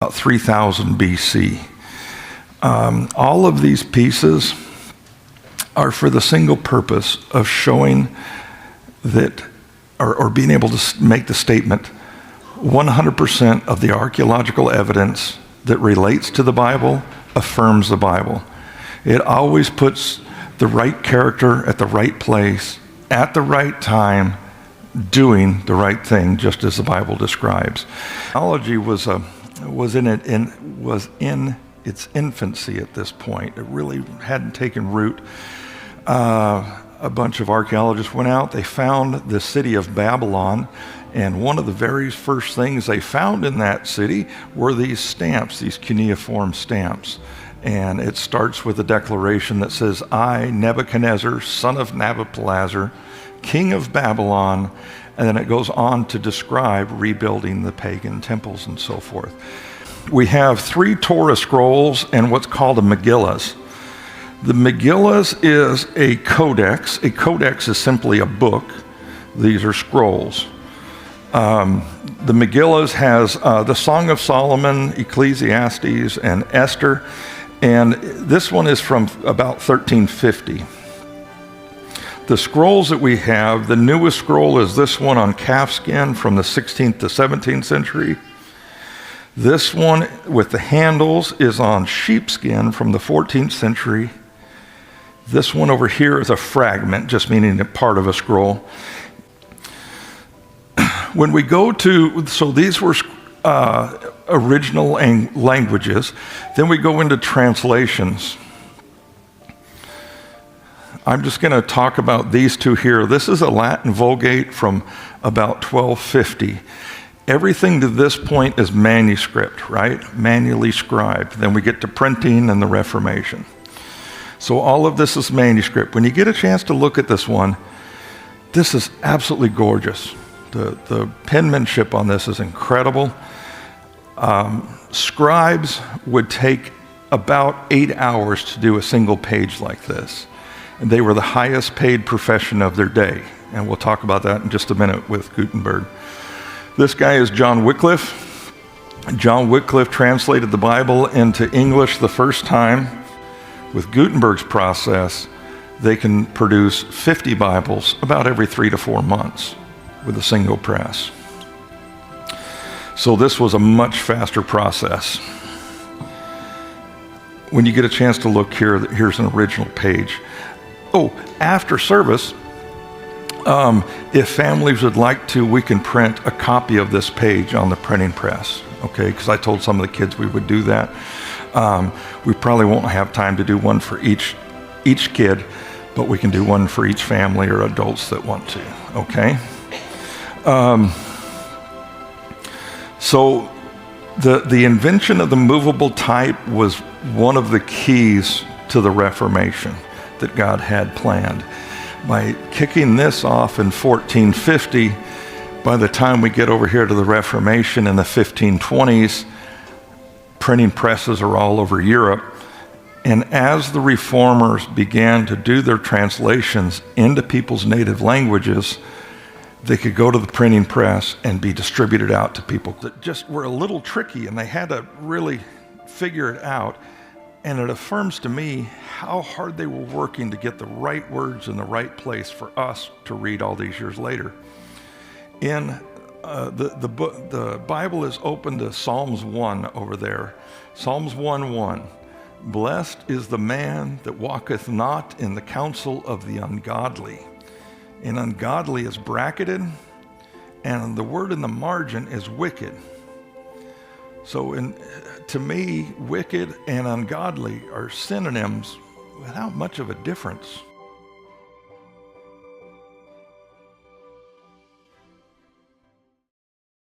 about 3000 BC. All of these pieces are for the single purpose of showing that, or being able to make the statement, 100% of the archaeological evidence that relates to the Bible affirms the Bible. It always puts the right character at the right place, at the right time, doing the right thing, just as the Bible describes. Archaeology was in its infancy at this point. It really hadn't taken root. A bunch of archaeologists went out. They found the city of Babylon, and one of the very first things they found in that city were these stamps, these cuneiform stamps. And it starts with a declaration that says, "I, Nebuchadnezzar, son of Nabopolassar, king of Babylon," and then it goes on to describe rebuilding the pagan temples and so forth. We have 3 Torah scrolls and what's called a Megillah. The Megillah is a codex. A codex is simply a book. These are scrolls. The Megillah has the Song of Solomon, Ecclesiastes, and Esther, and this one is from about 1350. The scrolls that we have, the newest scroll is this one on calfskin from the 16th to 17th century. This one with the handles is on sheepskin from the 14th century. This one over here is a fragment, just meaning a part of a scroll. When we go to, so these were original languages, then we go into translations. I'm just going to talk about these 2 here. This is a Latin Vulgate from about 1250. Everything to this point is manuscript, right? Manually scribed. Then we get to printing and the Reformation. So all of this is manuscript. When you get a chance to look at this one, this is absolutely gorgeous. The penmanship on this is incredible. Scribes would take about 8 hours to do a single page like this. And they were the highest paid profession of their day. And we'll talk about that in just a minute with Gutenberg. This guy is John Wycliffe. John Wycliffe translated the Bible into English the first time. With Gutenberg's process, they can produce 50 Bibles about every 3 to 4 months with a single press. So this was a much faster process. When you get a chance to look here, here's an original page. Oh, after service, if families would like to, we can print a copy of this page on the printing press, okay? Because I told some of the kids we would do that. We probably won't have time to do one for each kid, but we can do one for each family or adults that want to, okay? So the invention of the movable type was one of the keys to the Reformation that God had planned. By kicking this off in 1450, by the time we get over here to the Reformation in the 1520s, printing presses are all over Europe. And as the reformers began to do their translations into people's native languages, they could go to the printing press and be distributed out to people that just were a little tricky, and they had to really figure it out. And it affirms to me how hard they were working to get the right words in the right place for us to read all these years later. In the Bible is open to Psalms 1 over there. Psalms 1:1. Blessed is the man that walketh not in the counsel of the ungodly. And ungodly is bracketed, and the word in the margin is wicked. So to me, wicked and ungodly are synonyms without much of a difference.